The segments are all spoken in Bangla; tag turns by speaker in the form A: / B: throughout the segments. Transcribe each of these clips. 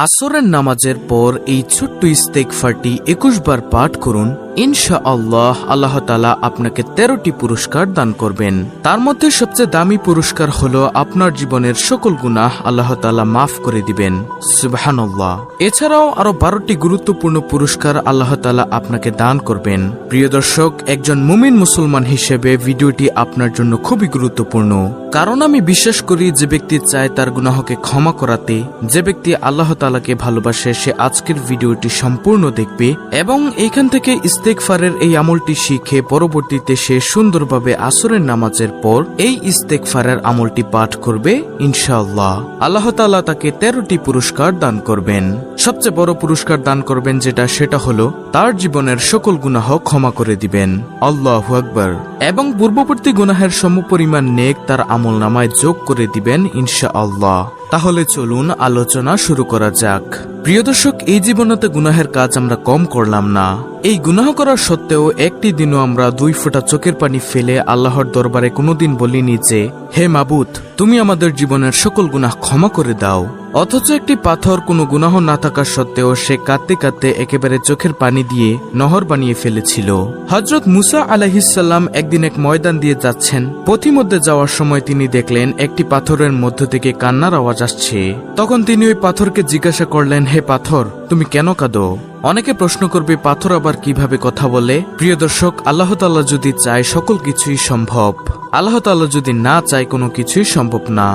A: আসরের নামাজের পর এই ছোট্ট ইস্তেগফারটি 21 বার পাঠ করুন। ইনশাআল্লাহ আল্লাহ তাআলা আপনাকে 13টি পুরস্কার দান করবেন। তার মধ্যে সবচেয়ে দামি পুরস্কার হলো আপনার জীবনের সকল গুনাহ আল্লাহ তাআলা মাফ করে দিবেন। সুবহানাল্লাহ। এছাড়াও আরো 12টি গুরুত্বপূর্ণ পুরস্কার আল্লাহ তাআলা আপনাকে দান করবেন। প্রিয় দর্শক, একজন মুমিন মুসলমান হিসেবে ভিডিওটি আপনার জন্য খুবই গুরুত্বপূর্ণ, কারণ আমি বিশ্বাস করি যে ব্যক্তি চায় তার গুনাহকে ক্ষমা করাতে, যে ব্যক্তি আল্লাহ তাআলাকে ভালোবাসে, সে আজকের ভিডিওটি সম্পূর্ণ দেখবে এবং এইখান থেকে ইস্তেগফারের এই আমলটি শিখে পরবর্তীতে সে সুন্দরভাবে আসরের নামাজের পর এই ইস্তেগফারের আমলটি পাঠ করবে। ইনশাআল্লাহ আল্লাহ তাআলা তাকে 13টি পুরস্কার দান করবেন। সবচেয়ে বড় পুরস্কার দান করবেন সেটা হলো তার জীবনের সকল গুনাহ ক্ষমা করে দিবেন। আল্লাহু আকবার। এবং পূর্ববর্তী গুনাহের সমপরিমাণ নেক তার আমলনামায় যোগ করে দিবেন ইনশাআল্লাহ। তাহলে চলুন আলোচনা শুরু করা যাক। প্রিয় দর্শক, এই জীবনেতে গুনাহের কাজ আমরা কম করলাম না। এই গুনাহ করার সত্ত্বেও একটি দিনও আমরা 2 ফোঁটা চোখের পানি ফেলে আল্লাহর দরবারে কোনোদিন বলিনি যে, হে মাবুদ, তুমি আমাদের জীবনের সকল গুনাহ ক্ষমা করে দাও। অথচ একটি পাথর কোনো গুনাহ না থাকা সত্ত্বেও সে কাঁদতে কাঁদতে একেবারে চোখের পানি দিয়ে নহর বানিয়ে ফেলেছিল। হযরত মুসা আলাইহিস সালাম একদিন এক ময়দান দিয়ে যাচ্ছেন। পথিমধ্যে যাওয়ার সময় তিনি দেখলেন একটি পাথরের মধ্য থেকে কান্নার আওয়াজ আসছে। তখন তিনি ওই পাথরকে জিজ্ঞাসা করলেন, হে পাথর, তুমি কেন কাঁদো? অনেকে প্রশ্ন করবে, পাথর আবার কিভাবে কথা বলে? প্রিয় দর্শক, আল্লাহ তাআলা যদি চায় সকল কিছুই সম্ভব। আল্লাহ তাআলা যদি না চায় কোনো কিছুই সম্ভব না।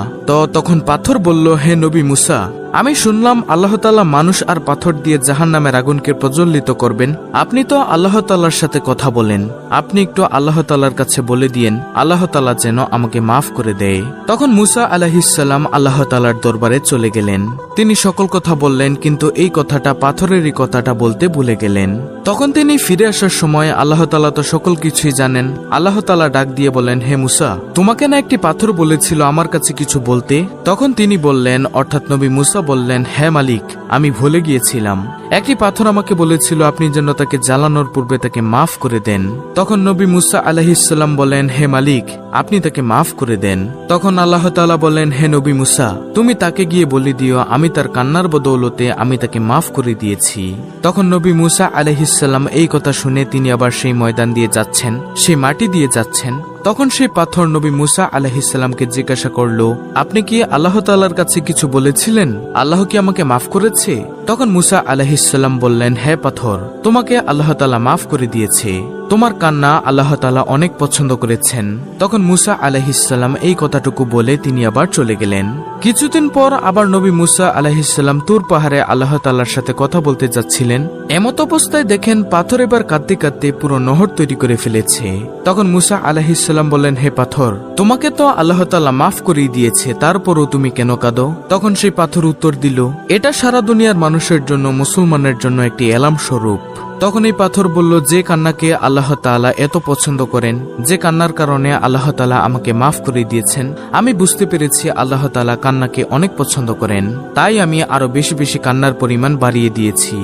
A: তখন পাথর বলল, হে নবী মুসা, আমি শুনলাম আল্লাহ তাআলা মানুষ আর পাথর দিয়ে জাহান্নামের আগুনকে প্রজ্বলিত করবেন। আপনি তো আল্লাহ তাআলার সাথে কথা বলেন, আপনি একটু আল্লাহ তাআলার কাছে বলে দিয়েন আল্লাহ তাআলা যেন আমাকে মাফ করে দেয়। তখন মুসা আলাইহিস সালাম আল্লাহ তাআলার দরবারে চলে গেলেন। তিনি সকল কথা বললেন, কিন্তু এই কথাটা, পাথরেরই কথাটা বলতে ভুলে গেলেন। তখন তিনি ফিরে আসার সময় আল্লাহ তাআলা তো সকল কিছুই জানেন। আল্লাহ তাআলা ডাক দিয়ে বলেন, হে মুসা, তোমাকে না একটি পাথর বলেছিল আমার কাছে কিছু বলতে? তখন তিনি বললেন, অর্থাৎ নবী মুসা বললেন, হে মালিক, আমি ভুলে গিয়েছিলাম। একটি পাথর আমাকে বলেছিল আপনি যেন তাকে জ্বালানোর পূর্বে তাকে মাফ করে দেন। তখন নবী মুসা আলাইহিস সালাম বলেন, হে মালিক, আপনি তাকে মাফ করে দেন। তখন আল্লাহ তাআলা বলেন, হে নবী মুসা, তুমি তাকে গিয়ে বলে দিও আমি তার কান্নার বদৌলতে আমি তাকে মাফ করে দিয়েছি। তখন নবী মুসা আলাইহিস সালাম এই কথা শুনে তিনি আবার সেই ময়দান দিয়ে যাচ্ছেন, সেই মাটি দিয়ে যাচ্ছেন। তখন সেই পাথর নবী মুসা আলাইহিস সালামকে জিজ্ঞাসা করলো, আপনি কি আল্লাহ তাআলার কাছে কিছু বলেছিলেন? আল্লাহ কি আমাকে মাফ করেছে? তখন মুসা আলাইহিস সালাম বললেন, হে পাথর, তোমাকে আল্লাহ তাআলা মাফ করে দিয়েছে। তোমার কান্না আল্লাহ তাআলা অনেক পছন্দ করেছেন। তখন মুসা আলাইহিস সালাম এই কথাটুকু বলে তিনি আবার চলে গেলেন। কিছুদিন পর আবার নবী মুসা আলাইহিস সালাম তুর পাহাড়ে আল্লাহ তাআলার সাথে কথা বলতে যাচ্ছিলেন। এমত অবস্থায় দেখেন পাথর এবার কাঁদতে কাঁদতে পুরো নহর তৈরি করে ফেলেছে। তখন মুসা আলাইহিস সালাম বললেন, হে পাথর, তোমাকে তো আল্লাহ তাআলা মাফ করে দিয়েছে, তারপরও তুমি কেন কাঁদো? তখন সেই পাথর উত্তর দিল, এটা সারা দুনিয়ার মানুষের জন্য, মুসলমানের জন্য একটি এলাম স্বরূপ। তখন এই পাথর বলল, যে কান্নাকে আল্লাহ তাআলা এত পছন্দ করেন, যে কান্নার কারণে আল্লাহ তাআলা আমাকে মাফ করে দিয়েছেন, আমি বুঝতে পেরেছি আল্লাহ তাআলা কান্নাকে অনেক পছন্দ করেন, তাই আমি আরো বেশি বেশি কান্নার পরিমাণ বাড়িয়ে দিয়েছি।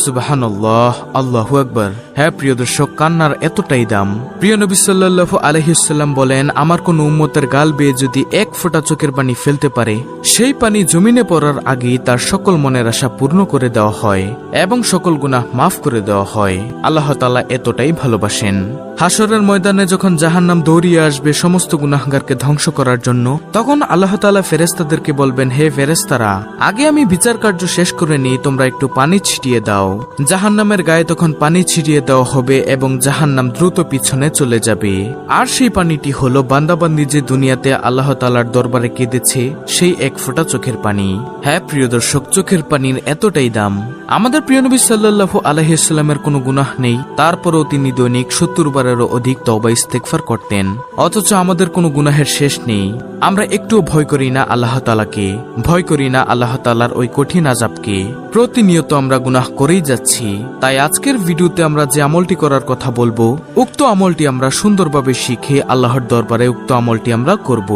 A: সুবহানাল্লাহ, আল্লাহু আকবার। হ্যাঁ প্রিয় দর্শক, কান্নার এতটাই দাম। প্রিয় নবী সাল্লাল্লাহু আলাইহি ওয়াসাল্লাম বলেন, আমার কোন উম্মতের গাল বেয়ে যদি 1 ফোঁটা চোখের পানি ফেলতে পারে, সেই পানি জমিনে পড়ার আগেই তার সকল মনের আশা পূর্ণ করে দেওয়া হয় এবং সকল গুনাহ মাফ করে দেওয়া হয়। আল্লাহ তাআলা এতটাই ভালোবাসেন। হাসরের ময়দানে যখন জাহান্নাম দৌড়িয়ে আসবে সমস্ত গুনাহগারকে ধ্বংস করার জন্য, তখন আল্লাহ তাআলা ফেরেশতাদেরকে বলবেন, হে ফেরেশতারা, আগে আমি বিচার কার্য শেষ করে নিই, তোমরা একটু পানি ছিটিয়ে দাও। জাহান্নামের গায়ে তখন পানি ছিটিয়ে দেওয়া হবে এবং জাহান্নাম দ্রুত পিছনে চলে যাবে। আর সেই পানিটি হলো বান্দাবান্দি যে দুনিয়াতে আল্লাহ তাআলার দরবারে কেঁদেছে, সেই 1 ফোঁটা চোখের পানি। হ্যাঁ প্রিয় দর্শক, চোখের পানির এতটাই দাম। আমাদের প্রিয় নবী সাল্লাল্লাহু আলাইহি ওয়াসাল্লামের কোনো গুনাহ নেই, তারপরেও তিনি দৈনিক 70 বারেরও অধিক তওবা ইস্তেগফার করতেন। অথচ আমাদের কোনো গুনাহের শেষ নেই। আমরা একটুও ভয় করি না আল্লাহ তাআলাকে, ভয় করি না আল্লাহ তাআলার ওই কঠিন আযাবকে। প্রতিনিয়ত আমরা গুনাহ করেই যাচ্ছি। তাই আজকের ভিডিওতে আমরা যে আমলটি করার কথা বলবো, উক্ত আমলটি আমরা সুন্দরভাবে শিখে আল্লাহর দরবারে উক্ত আমলটি আমরা করব।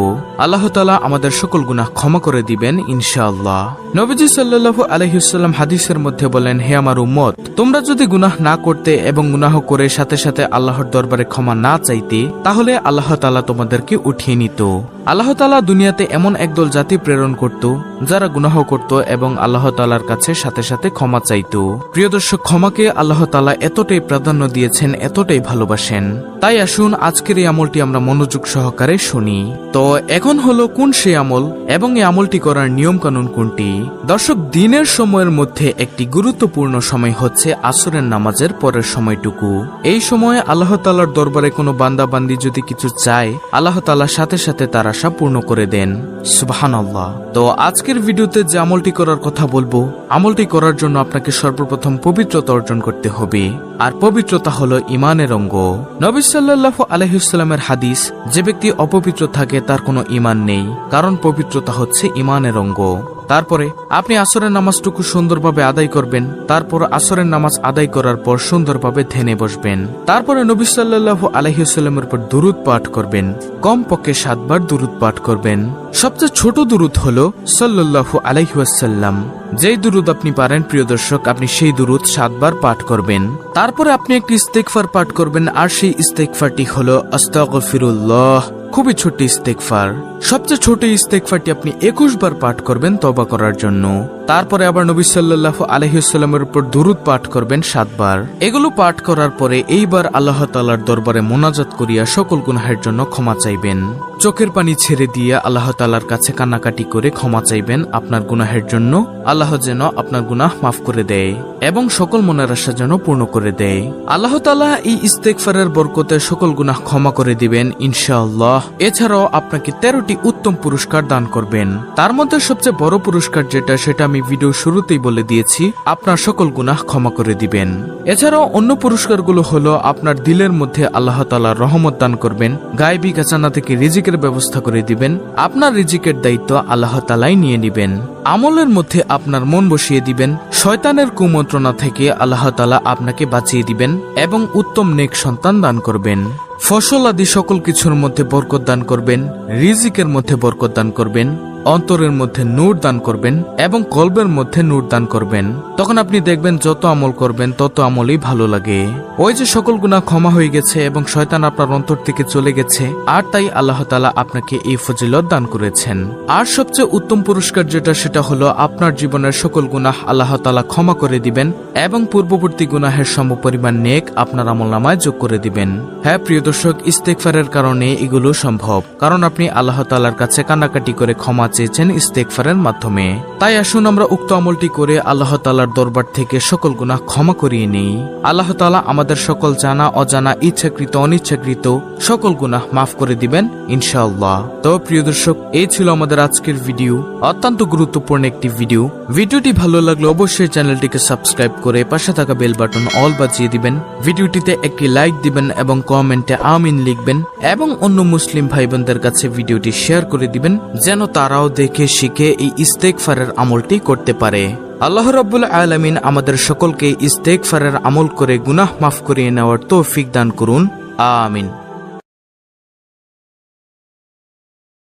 A: আল্লাহ তাআলা আমাদের সকল গুনাহ ক্ষমা করে দিবেন ইনশাআল্লাহ। নবীজি সাল্লাল্লাহু আলাইহি ওয়াসাল্লাম হাদিসের মধ্যে বলেন, হে আমার উম্মত, তোমরা যদি গুনাহ না করতে এবং গুনাহ করে সাথে সাথে আল্লাহর দরবারে ক্ষমা না চাইতে, তাহলে আল্লাহ তাআলা তোমাদেরকে উঠিয়ে নিত। আল্লাহ তাআলা দুনিয়াতে এমন একদল জাতি প্রেরণ করত যারা গুনাহ করত এবং আল্লাহ তাআলার কাছে সাথে সাথে ক্ষমা চাইত। প্রিয় দর্শক, ক্ষমাকে আল্লাহ তাআলা এতটাই প্রাধান্য দিয়েছেন, এতটাই ভালোবাসেন। তাই আসুন আজকের এই আমলটি আমরা মনোযোগ সহকারে শুনি। তো এখন হলো কোন সেই আমল এবং এই আমলটি করার নিয়ম কানুন কোনটি? দর্শক, দিনের সময়ের মধ্যে একটি গুরুত্বপূর্ণ সময় হচ্ছে আসরের নামাজের পরের সময়টুকু। এই সময়ে আল্লাহ তাআলার দরবারে কোনো বান্দা বান্দি যদি কিছু চায়, আল্লাহ তাআলা সাথে সাথে তার আশা পূর্ণ করে দেন। সুবহানাল্লাহ। তো আজকের ভিডিওতে যে আমলটি করার কথা বলবো, আমলটি করার জন্য আপনাকে সর্বপ্রথম পবিত্রতা অর্জন করতে হবে। আর পবিত্রতা হলো ঈমানের অঙ্গ। নবী সাল্লাল্লাহু আলাইহি ওয়াসাল্লামের হাদিস, যে ব্যক্তি অপবিত্র থাকে তার কোনো ঈমান নেই, কারণ পবিত্রতা হচ্ছে ঈমানের অঙ্গ। তারপরে আপনি আসরের নামাজটুকু সুন্দরভাবে আদায় করবেন। তারপর আসরের নামাজ আদায় করার পর সুন্দরভাবে ধ্যানে বসবেন। তারপরে নবী সাল্লাল্লাহু আলাইহি ওয়াসাল্লামের উপর দুরূদ পাঠ করবেন। কমপক্ষে 7 বার দুরূদ পাঠ করবেন। সবচেয়ে ছোট দুরূদ হলো সাল্লাল্লাহু আলাইহি ওয়াসাল্লাম। যেই দুরূদ আপনি পারেন প্রিয় দর্শক, আপনি সেই দুরূদ 7 বার পাঠ করবেন। তারপরে আপনি একটি ইস্তেগফার পাঠ করবেন, আর সেই ইস্তেগফারটি হলো আস্তাগফিরুল্লাহ। খুবই ছোট ইস্তেগফার। সবচেয়ে ছোট ইস্তেগফারটি আপনি 21 বার পাঠ করবেন তওবা করার জন্য। তারপরে আবার নবী সাল্লাল্লাহু আলাইহি ওয়াসাল্লামের উপর দুরূদ পাঠ করবেন 7 বার। এগুলো পাঠ করার পরে এইবার আল্লাহ তাআলার দরবারে মোনাজাত করিয়া সকল গুনাহের জন্য ক্ষমা চাইবেন। চোখের পানি ছেড়ে দিয়ে আল্লাহ তাআলার কাছে কান্নাকাটি করে ক্ষমা চাইবেন আপনার গুনাহের জন্য। আল্লাহ যেন আপনার গুনাহ মাফ করে দেয় এবং সকল মনের আশা যেন পূর্ণ করে দেয়। আল্লাহ তাআলা এই ইস্তেগফারের বরকতে সকল গুনাহ ক্ষমা করে দিবেন ইনশাআল্লাহ। এছাড়াও আপনাকে 13টি উত্তম পুরস্কার দান করবেন। তার মধ্যে সবচেয়ে বড় পুরস্কার যেটা, সেটা আমি ভিডিও শুরুতেই বলে দিয়েছি, আপনার সকল গুনাহ ক্ষমা করে দিবেন। এছাড়াও অন্য পুরস্কারগুলো হলো আপনার দিলের মধ্যে আল্লাহ তাআলার রহমত দান করবেন, গায়বী খাজানা থেকে রিজিকের ব্যবস্থা করে দিবেন, আপনার রিজিকের দায়িত্ব আল্লাহ তাআলাই নিয়ে নেবেন। আমলের মধ্যে আপনার মন বসিয়ে দিবেন, শয়তানের কুমন্ত্রণা থেকে আল্লাহ তাআলা আপনাকে বাঁচিয়ে দিবেন এবং উত্তম নেক সন্তান দান করবেন। ফসল আদি সকল কিছুর মধ্যে বরকত দান করবেন, রিজিকের মধ্যে বরকত দান করবেন, অন্তরের মধ্যে নূর দান করবেন এবং কলবের মধ্যে নূর দান করবেন। তখন আপনি দেখবেন যত আমল করবেন তত আমলই ভালো লাগে। ওই যে সকল গুনাহ ক্ষমা হয়ে গেছে এবং শয়তান আপনার অন্তর থেকে চলে গেছে, আর তাই আল্লাহ তাআলা আপনাকে এই ফজিলত দান করেছেন। আর সবচেয়ে উত্তম পুরস্কার যেটা, সেটা হলো আপনার জীবনের সকল গুনাহ আল্লাহ তাআলা ক্ষমা করে দিবেন এবং পূর্ববর্তী গুনাহের সমপরিমাণ নেক আপনার আমলনামায় যোগ করে দিবেন। হ্যাঁ প্রিয় দর্শক, ইস্তেগফারের কারণে এগুলো সম্ভব, কারণ আপনি আল্লাহ তাআলার কাছে কান্নাকাটি করে ক্ষমা চেয়েছেন ইস্তেগফারের মাধ্যমে। তাই আসুন আমরা উক্ত আমলটি করে আল্লাহ তাআলার দরবার থেকে সকল গুনাহ ক্ষমা করিয়ে নেই। আল্লাহ তাআলা আমাদের সকল জানা অজানা, ইচ্ছাকৃত অনিচ্ছাকৃত সকল গুনাহ মাফ করে দিবেন ইনশাআল্লাহ। তো প্রিয় দর্শক, এই ছিল আমাদের আজকের ভিডিও, অত্যন্ত গুরুত্বপূর্ণ একটি ভিডিও। ভিডিওটি ভালো লাগলে অবশ্যই চ্যানেলটিকে সাবস্ক্রাইব করে পাশে থাকা বেল বাটন অল বাজিয়ে দিবেন। ভিডিওটিতে একটি লাইক দিবেন এবং কমেন্টে আমিন লিখবেন এবং অন্য মুসলিম ভাই বোনদের কাছে ভিডিওটি শেয়ার করে দিবেন, যেন তারাও দেখে শিখে এই ইস্তেগফারের আমলটি করতে পারে। আল্লাহ রাব্বুল আলামিন আমাদের সকলকে ইস্তেগফারের আমল করে গুনাহ মাফ করিয়ে নেওয়ার তৌফিক দান করুন। আমিন।